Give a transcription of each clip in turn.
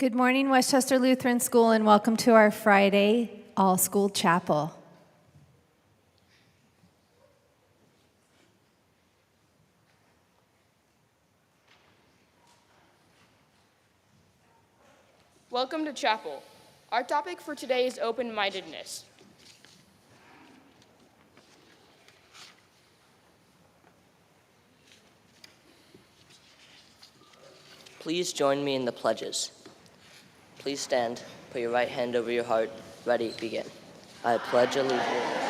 Good morning, Westchester Lutheran School, and welcome to our Friday all-school chapel. Welcome to chapel. Our topic for today is open-mindedness. Please join me in the pledges. Please stand, put your right hand over your heart. Ready, begin. I pledge allegiance.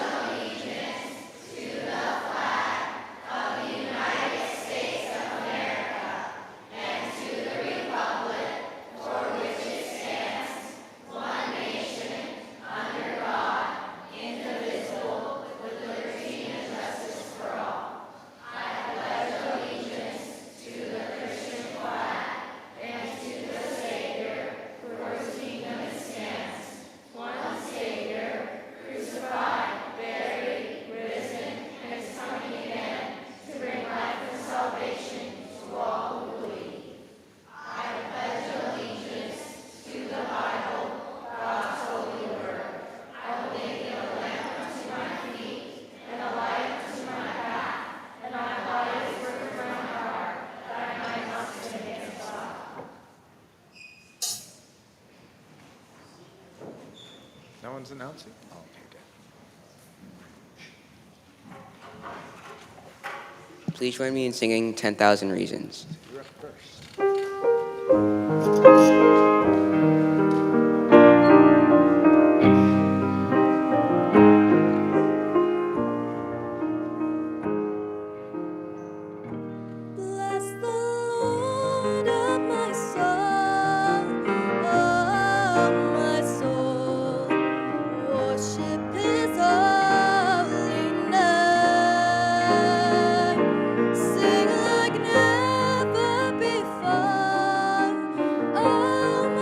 No one's announcing? Oh, okay. Please join me in singing 10,000 Reasons. You're up first. Bless the Lord of my soul, worship His holy name, sing like never before. Oh,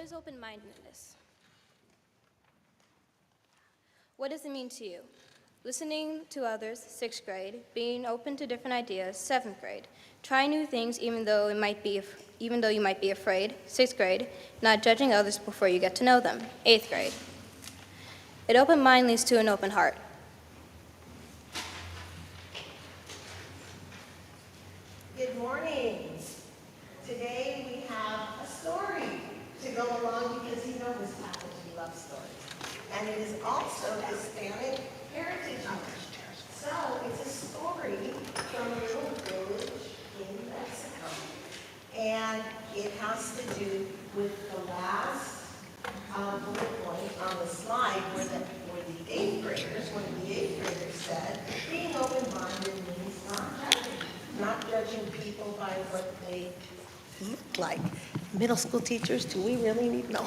is open-mindedness? What does it mean to you? Listening to others, 6th grade. Being open to different ideas, 7th grade. Try new things even though you might be afraid, 6th grade. Not judging others before you get to know them, 8th grade. An open mind leads to an open heart. Good morning. Today we have a story to go along because you know Miss Faculty loves stories. And it is also Hispanic Heritage Month. So it's a story from a little village in Mexico. And it has to do with the last bullet point on the slide where the 8th graders, one of the 8th graders said, being open-minded means not judging people by what they look like. Middle school teachers, do we really need no?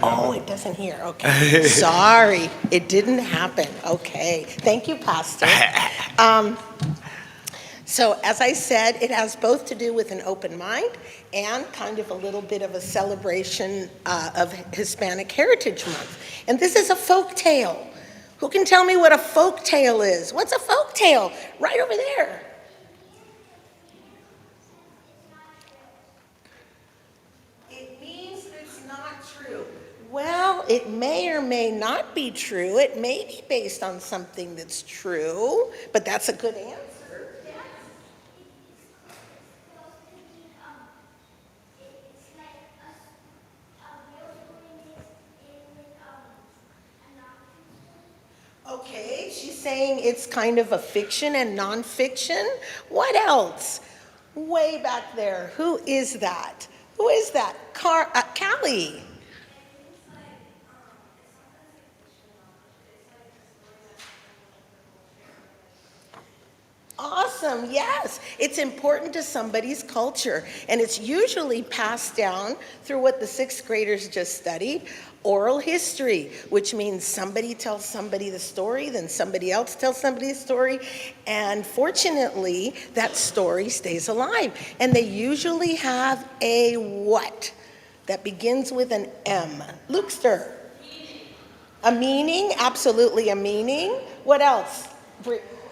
Oh, it doesn't hear, okay. Sorry, it didn't happen, okay. Thank you, Pastor. So as I said, it has both to do with an open mind and kind of a little bit of a celebration of Hispanic Heritage Month. And this is a folk tale. Who can tell me what a folk tale is? What's a folk tale? Right over there. It means it's not true. Well, it may or may not be true. It may be based on something that's true, but that's a good answer. Okay, she's saying it's kind of a fiction and nonfiction. What else? Way back there, who is that? Who is that? Callie. Awesome, yes. It's important to somebody's culture, and it's usually passed down through what the 6th graders just studied, oral history, which means somebody tells somebody the story, then somebody else tells somebody the story, and fortunately, that story stays alive. And they usually have a what? That begins with an M. Lukester. A meaning, absolutely a meaning. What else?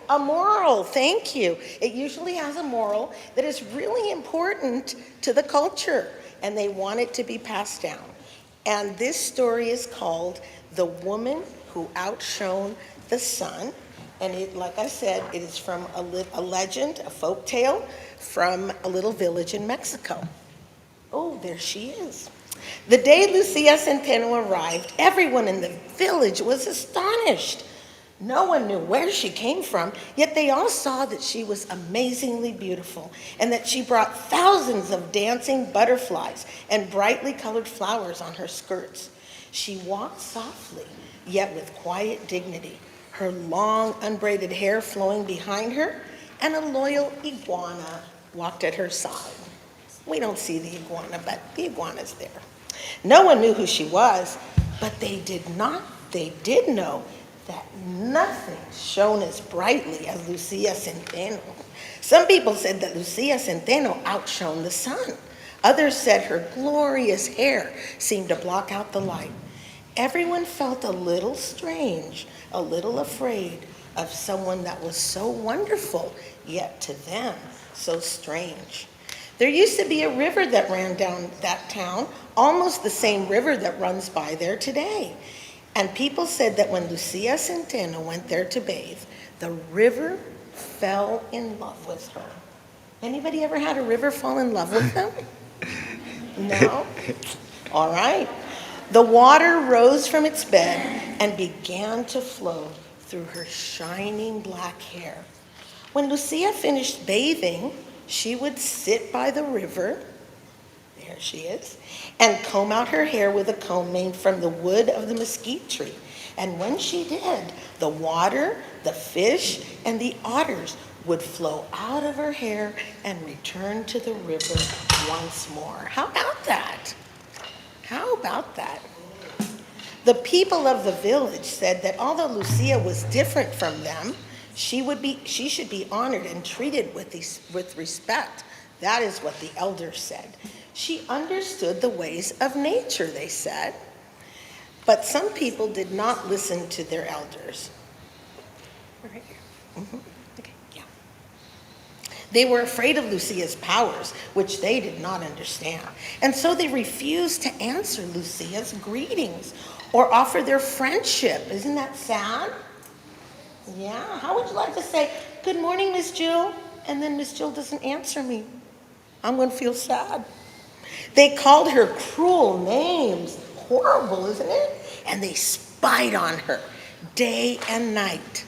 A moral, thank you. It usually has a moral that is really important to the culture, and they want it to be passed down. And this story is called The Woman Who Outshone the Sun. And it, like I said, it is from a legend, a folk tale from a little village in Mexico. Oh, there she is. The day Lucia Centeno arrived, everyone in the village was astonished. No one knew where she came from, yet they all saw that she was amazingly beautiful and that she brought thousands of dancing butterflies and brightly colored flowers on her skirts. She walked softly, yet with quiet dignity, her long unbraided hair flowing behind her, and a loyal iguana walked at her side. We don't see the iguana, but the iguana's there. No one knew who she was, but they did know that nothing shone as brightly as Lucia Centeno. Some people said that Lucia Centeno outshone the sun. Others said her glorious hair seemed to block out the light. Everyone felt a little strange, a little afraid of someone that was so wonderful, yet to them so strange. There used to be a river that ran down that town, almost the same river that runs by there today. And people said that when Lucia Centeno went there to bathe, the river fell in love with her. Anybody ever had a river fall in love with them? No? All right. The water rose from its bed and began to flow through her shining black hair. When Lucia finished bathing, she would sit by the river, there she is, and comb out her hair with a comb made from the wood of the mesquite tree. And when she did, the water, the fish, and the otters would flow out of her hair and return to the river once more. How about that? How about that? The people of the village said that although Lucia was different from them, she should be honored and treated with respect. That is what the elders said. She understood the ways of nature, they said. But some people did not listen to their elders. Right here. Okay, yeah. They were afraid of Lucia's powers, which they did not understand. And so they refused to answer Lucia's greetings or offer their friendship. Isn't that sad? Yeah, how would you like to say, "Good morning, Miss Jill," and then Miss Jill doesn't answer me? I'm going to feel sad. They called her cruel names. Horrible, isn't it? And they spied on her day and night.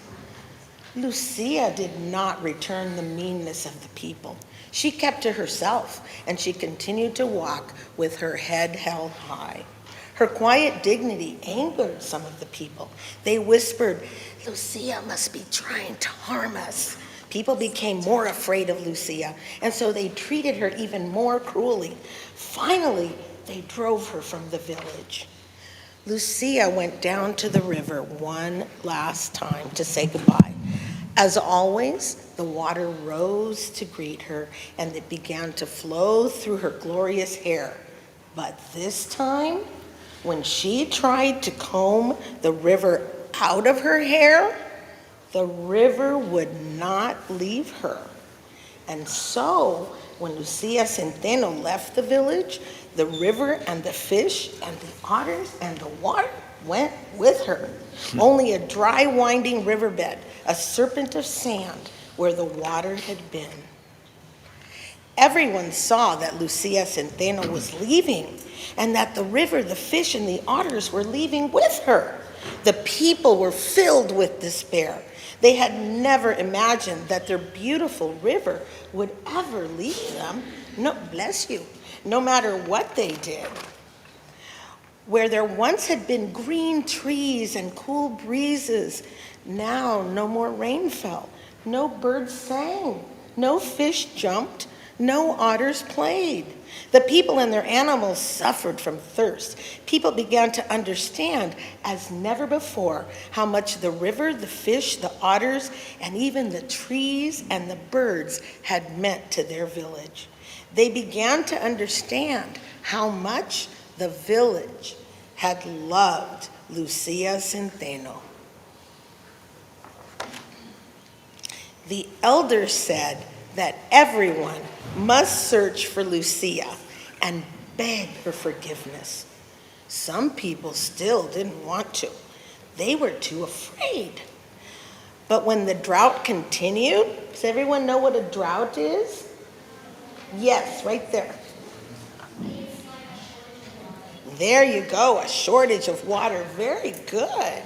Lucia did not return the meanness of the people. She kept to herself, and she continued to walk with her head held high. Her quiet dignity angered some of the people. They whispered, "Lucia must be trying to harm us." People became more afraid of Lucia, and so they treated her even more cruelly. Finally, they drove her from the village. Lucia went down to the river one last time to say goodbye. As always, the water rose to greet her, and it began to flow through her glorious hair. But this time, when she tried to comb the river out of her hair, the river would not leave her. And so, when Lucia Centeno left the village, the river and the fish and the otters and the water went with her. Only a dry, winding riverbed, a serpent of sand where the water had been. Everyone saw that Lucia Centeno was leaving, and that the river, the fish, and the otters were leaving with her. The people were filled with despair. They had never imagined that their beautiful river would ever leave them. No, bless you, no matter what they did. Where there once had been green trees and cool breezes, now no more rain fell, no birds sang, no fish jumped, no otters played. The people and their animals suffered from thirst. People began to understand, as never before, how much the river, the fish, the otters, and even the trees and the birds had meant to their village. They began to understand how much the village had loved Lucia Centeno. The elders said that everyone must search for Lucia and beg her forgiveness. Some people still didn't want to. They were too afraid. But when the drought continued, does everyone know what a drought is? Yes, right there. There you go, a shortage of water. Very good.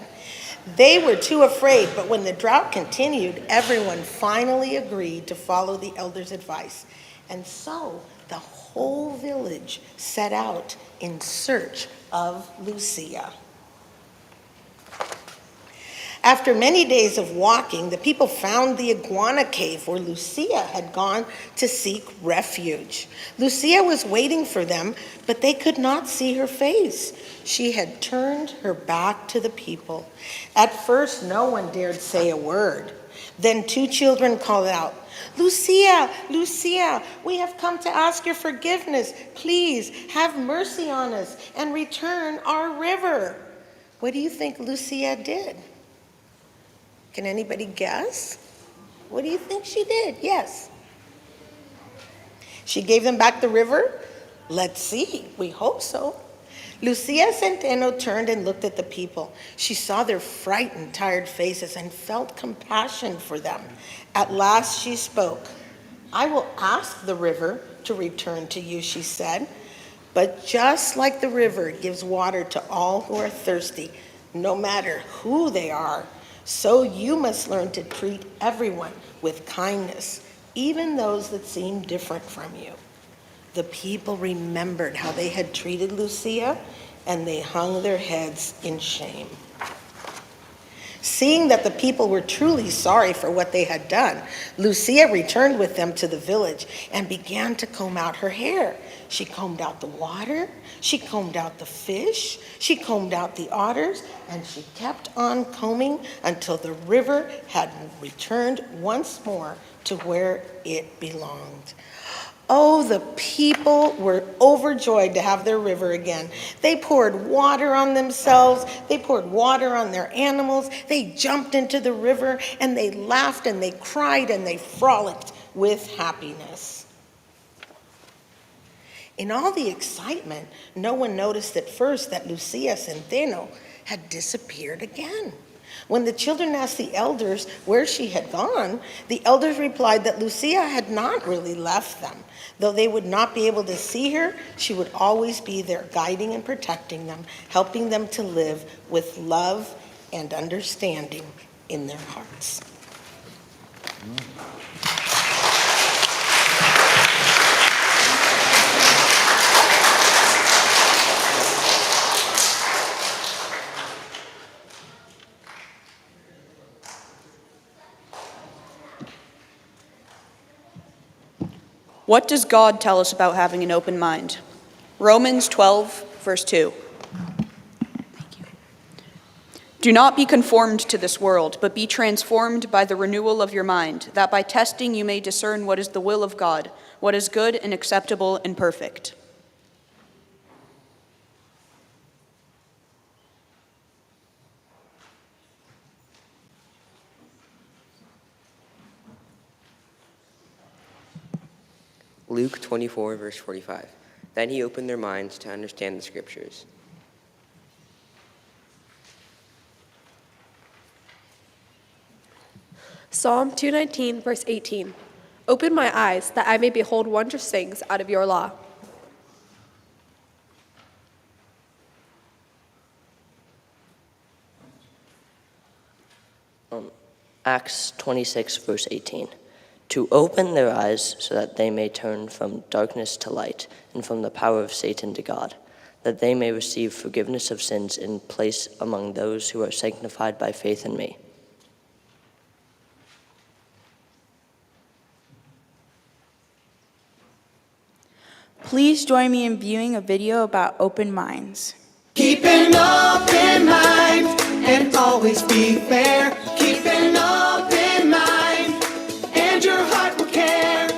They were too afraid, but when the drought continued, everyone finally agreed to follow the elders' advice. And so the whole village set out in search of Lucia. After many days of walking, the people found the iguana cave where Lucia had gone to seek refuge. Lucia was waiting for them, but they could not see her face. She had turned her back to the people. At first, no one dared say a word. Then two children called out, "Lucia, Lucia, we have come to ask your forgiveness. Please have mercy on us and return our river." What do you think Lucia did? Can anybody guess? What do you think she did? Yes. She gave them back the river? Let's see. We hope so. Lucia Centeno turned and looked at the people. She saw their frightened, tired faces and felt compassion for them. At last she spoke. "I will ask the river to return to you," she said. "But just like the river gives water to all who are thirsty, no matter who they are, so you must learn to treat everyone with kindness, even those that seem different from you." The people remembered how they had treated Lucia, and they hung their heads in shame. Seeing that the people were truly sorry for what they had done, Lucia returned with them to the village and began to comb out her hair. She combed out the water, she combed out the fish, she combed out the otters, and she kept on combing until the river had returned once more to where it belonged. Oh, the people were overjoyed to have their river again. They poured water on themselves. They poured water on their animals. They jumped into the river and they laughed and they cried and they frolicked with happiness. In all the excitement, no one noticed at first that Lucia Centeno had disappeared again. When the children asked the elders where she had gone, the elders replied that Lucia had not really left them. Though they would not be able to see her, she would always be there, guiding and protecting them, helping them to live with love and understanding in their hearts. What does God tell us about having an open mind? Romans 12, verse 2. Do not be conformed to this world, but be transformed by the renewal of your mind, that by testing you may discern what is the will of God, what is good and acceptable and perfect. Luke 24, verse 45. Then he opened their minds to understand the scriptures. Psalm 219, verse 18. Open my eyes that I may behold wondrous things out of your law. Acts 26, verse 18. To open their eyes so that they may turn from darkness to light and from the power of Satan to God, that they may receive forgiveness of sins and place among those who are sanctified by faith in me. Please join me in viewing a video about open minds. Keep an open mind and always be fair. Keep an open mind and your heart will care.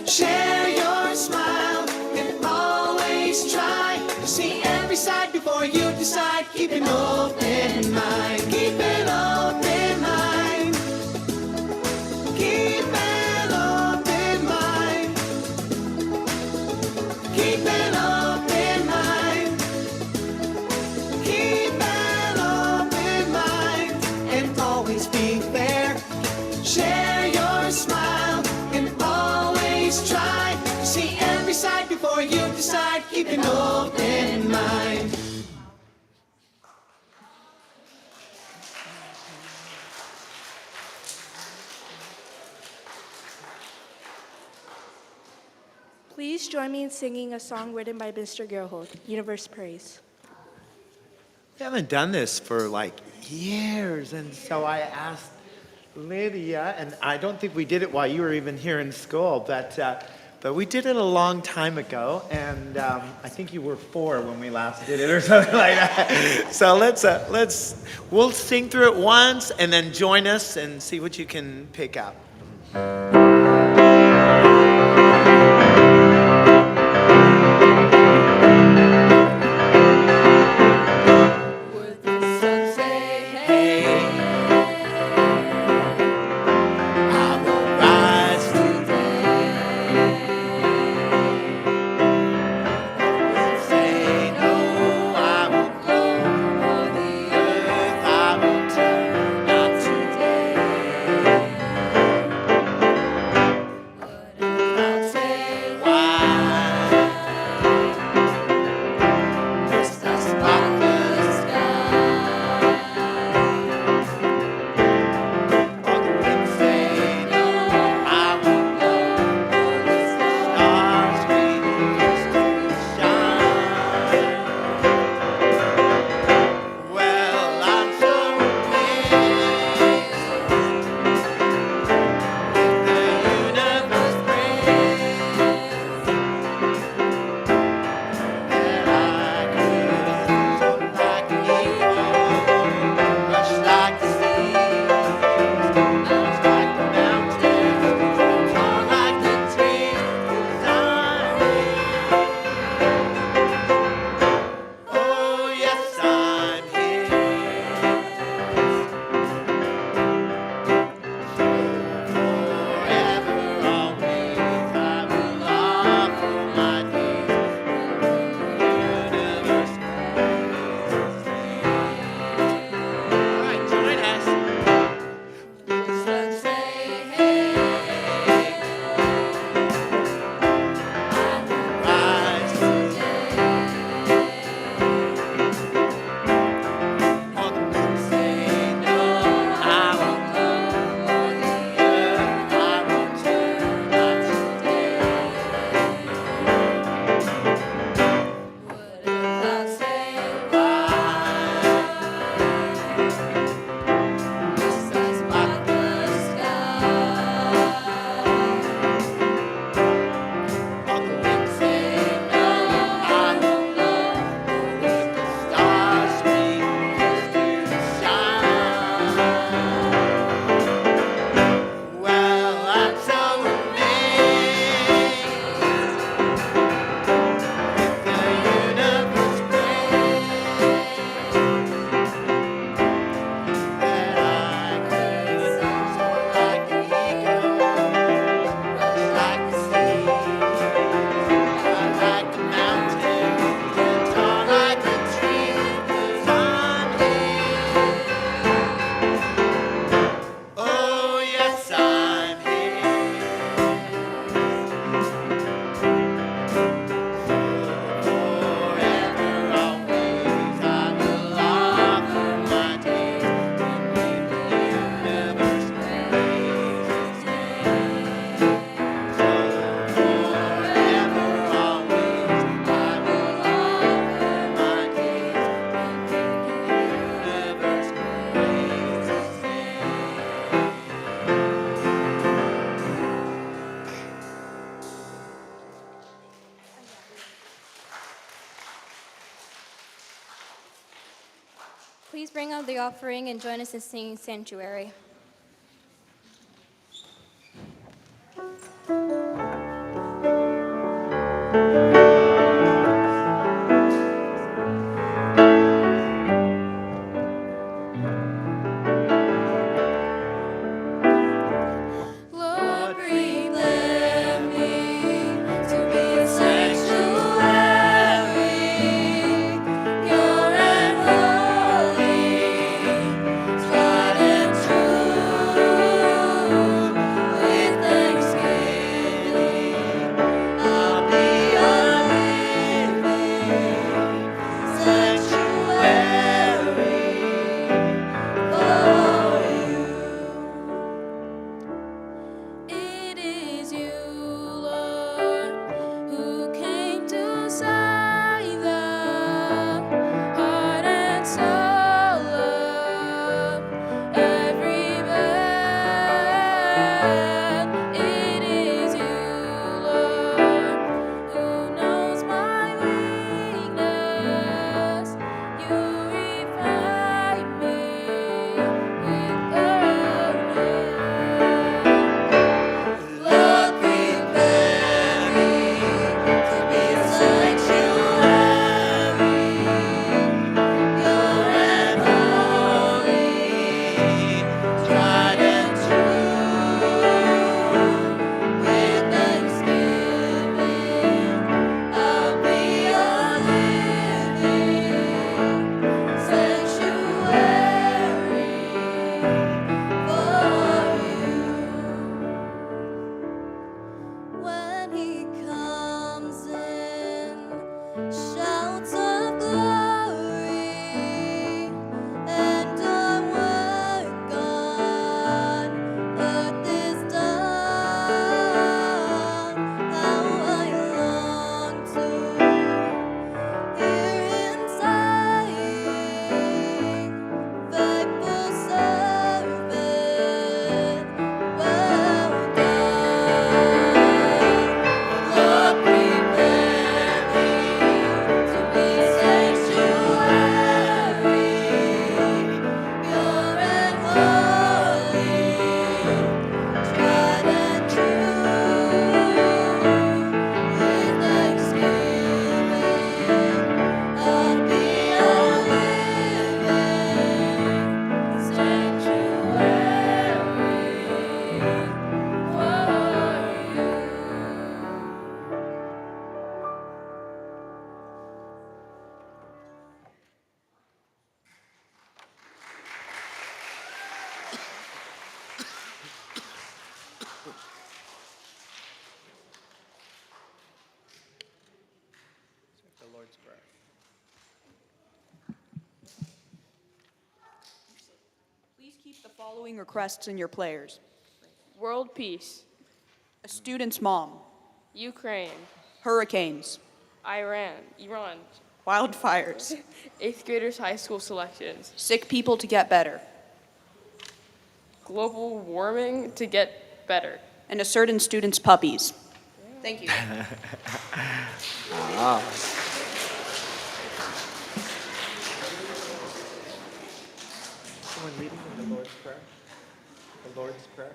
Share your smile and always try to see every side before you decide. Keep an open mind. Keep an open mind. Keep an open mind. Keep an open mind. Keep an open mind and always be fair. Share your smile and always try to see every side before you decide. Keep an open mind. Please join me in singing a song written by Mr. Gerhold, Universe Praise. We haven't done this for like years, and so I asked Lydia, and I don't think we did it while you were even here in school, but we did it a long time ago, and I think you were 4 when we last did it, or something like that. So we'll sing through it once, and then join us and see what you can pick up. bring out the offering and join us in singing Sanctuary. Lord, prepare me to be a sanctuary, pure and holy, tried and true. With thanksgiving, I'll be a living sanctuary for you. It is you, Lord, who came to save the heart and soul of every man. It is you, Lord, who knows my weakness. You refine me with goodness. Lord, prepare me to be a sanctuary, pure and holy, tried and true. With thanksgiving, I'll be a living sanctuary for you. When he comes in shouts of glory, and our work on earth is done, how I long to hear him saying, faithful servant, well done. Lord, prepare me to be a sanctuary, pure and holy, tried and true. With thanksgiving, I'll be a living sanctuary for you. The Lord's Prayer. Please keep the following requests in your prayers. World peace, A student's mom, Ukraine, hurricanes, Iran, wildfires, 8th graders high school selections, sick people to get better, global warming to get better. and a certain student's puppies. Thank you. Someone leading in the Lord's Prayer? The Lord's Prayer?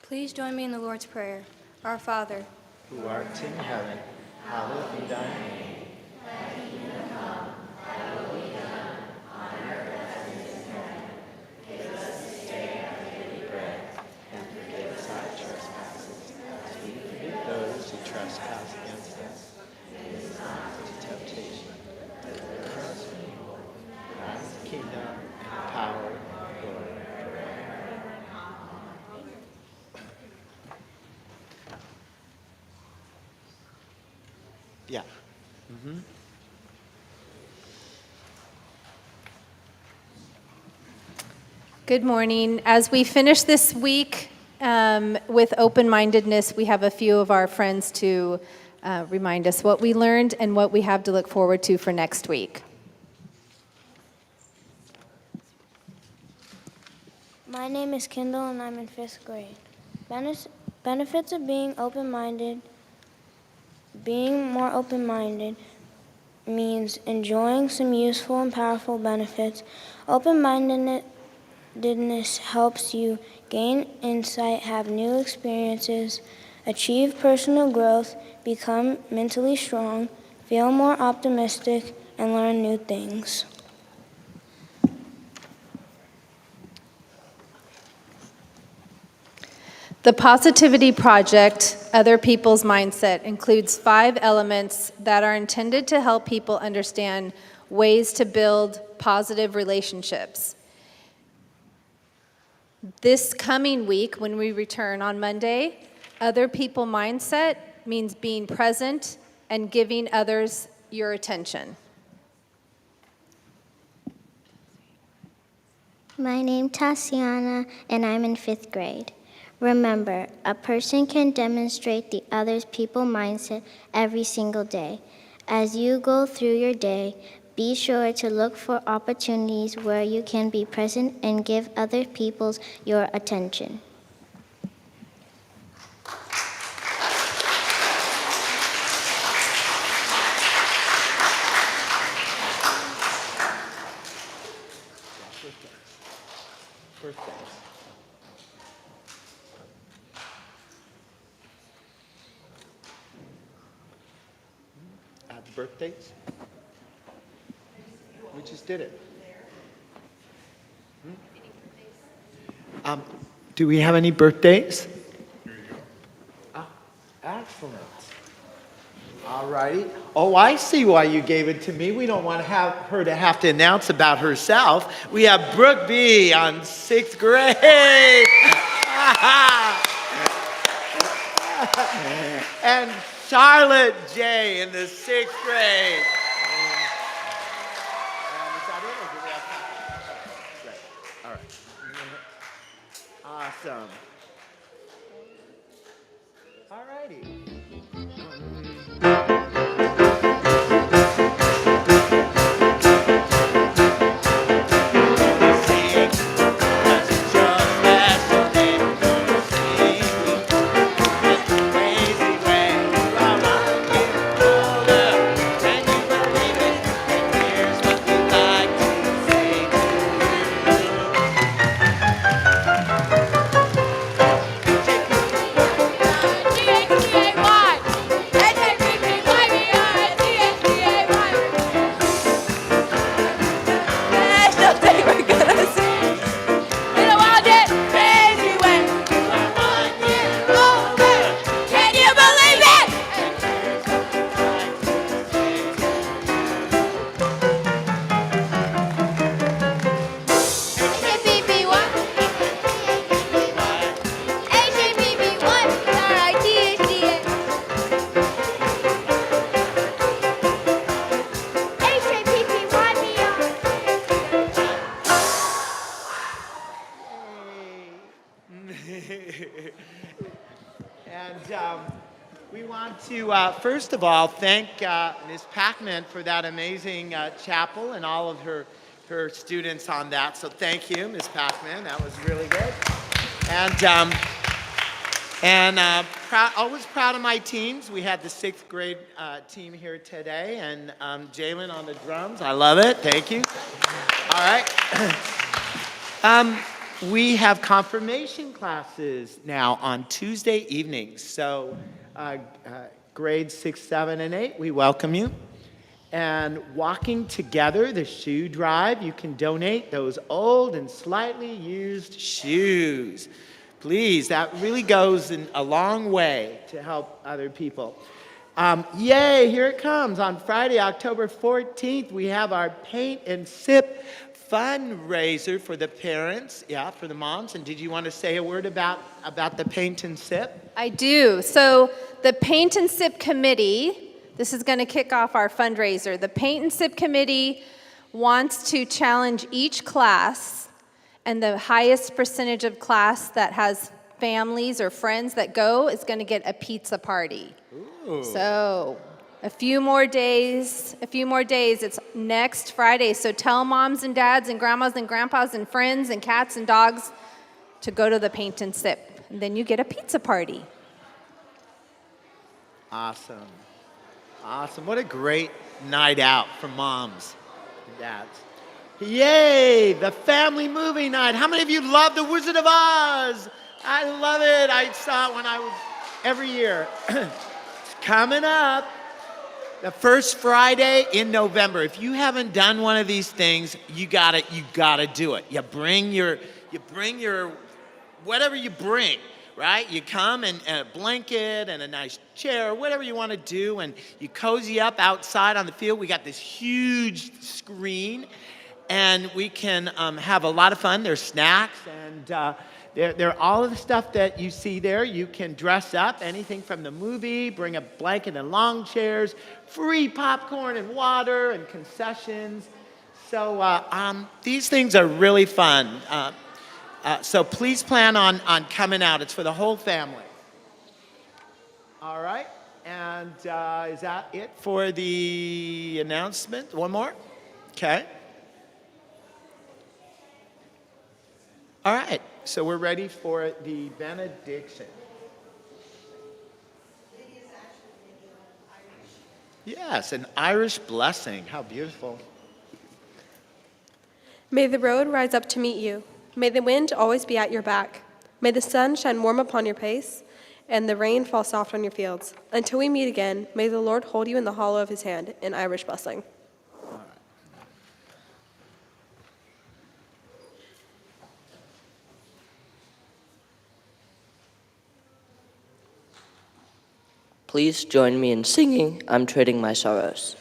Please join me in the Lord's Prayer. Our Father, Who art in heaven, hallowed be thy name. And forgive us our trespasses, as we forgive those who trespass against us. And lead us not into temptation, but deliver us from evil. For thine is the kingdom, and the power, and the glory. Yeah. Good morning. As we finish this week with open-mindedness, we have a few of our friends to remind us what we learned and what we have to look forward to for next week. My name is Kendall and I'm in 5th grade. Benefits of being open-minded. Being more open-minded means enjoying some useful and powerful benefits. Open-mindedness helps you gain insight, have new experiences, achieve personal growth, become mentally strong, feel more optimistic, and learn new things. The Positivity Project, Other People's Mindset, includes 5 elements that are intended to help people understand ways to build positive relationships. This coming week, when we return on Monday, Other People Mindset means being present and giving others your attention. My name's Tatiana, and I'm in 5th grade. Remember, a person can demonstrate the other people mindset every single day. As you go through your day, be sure to look for opportunities where you can be present and give other people your attention. Birthdays? We just did it. Do we have any birthdays? Here you go. Excellent. All righty. Oh, I see why you gave it to me. We don't want her to have to announce about herself. We have Brooke B. on 6th grade. And Charlotte J. in the 6th grade. Is that it, or do we have time? Great. All right. Awesome. All righty. And we want to, first of all, thank Ms. Packman for that amazing chapel and all of her students on that. So thank you, Ms. Packman. That was really good. And always proud of my teams. We had the 6th grade team here today, and Jalen on the drums. I love it. Thank you. All right. We have confirmation classes now on Tuesday evenings. So grades 6, 7, and 8, we welcome you. And walking together, the shoe drive, you can donate those old and slightly used shoes. Please, that really goes a long way to help other people. Yay, here it comes. On Friday, October 14th, we have our Paint and Sip fundraiser for the parents, for the moms. And did you want to say a word about the Paint and Sip? I do. So the Paint and Sip Committee, this is going to kick off our fundraiser. The Paint and Sip Committee wants to challenge each class, and the highest percentage of class that has families or friends that go is going to get a pizza party. Ooh. So a few more days. It's next Friday. So tell moms and dads and grandmas and grandpas and friends and cats and dogs to go to the paint and sip. And then you get a pizza party. Awesome. Awesome. What a great night out for moms and dads. Yay, the family movie night. How many of you love The Wizard of Oz? I love it. I saw it when I was every year. It's coming up. The first Friday in November. If you haven't done one of these things, you gotta do it. You bring your whatever you bring, right? You come and a blanket and a nice chair, whatever you want to do, and you cozy up outside on the field. We got this huge screen, and we can have a lot of fun. There's snacks, and they're all of the stuff that you see there. You can dress up, anything from the movie, bring a blanket and lawn chairs, free popcorn and water and concessions. So these things are really fun. So please plan on coming out. It's for the whole family. All right. And is that it for the announcement? One more? Okay. All right. So we're ready for the benediction. Yes, an Irish blessing. How beautiful. May the road rise up to meet you. May the wind always be at your back. May the sun shine warm upon your face, and the rain fall soft on your fields. Until we meet again, may the Lord hold you in the hollow of his hand, an Irish blessing. Please join me in singing I'm Trading My Sorrows.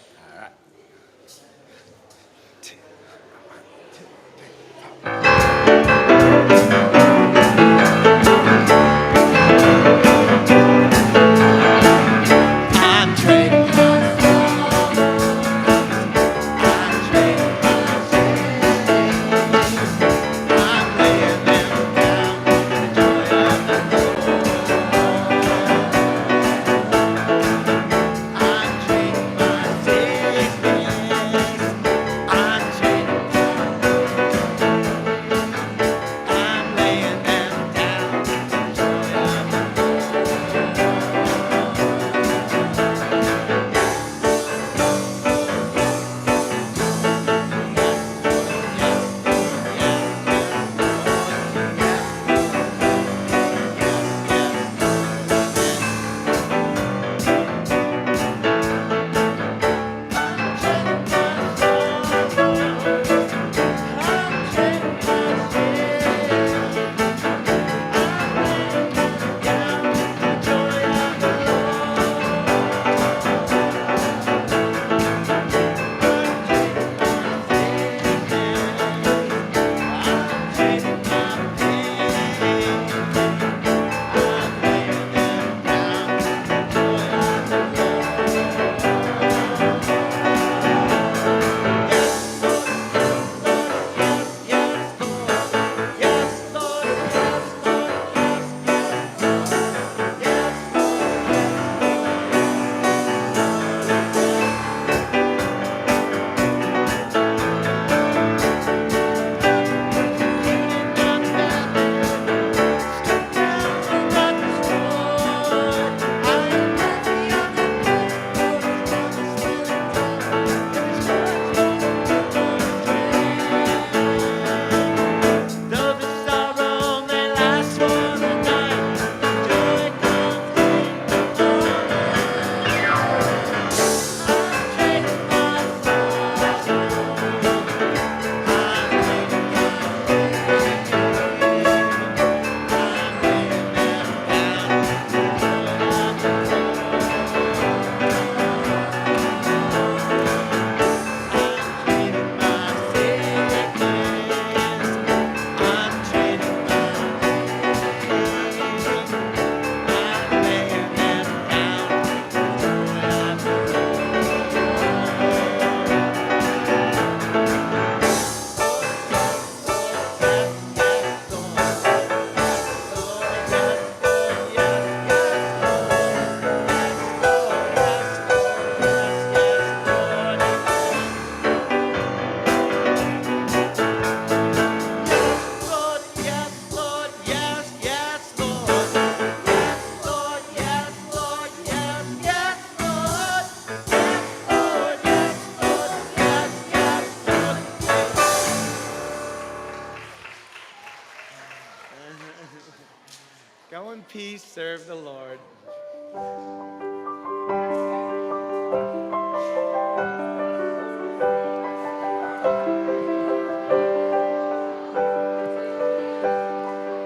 Say Go in peace, serve the Lord.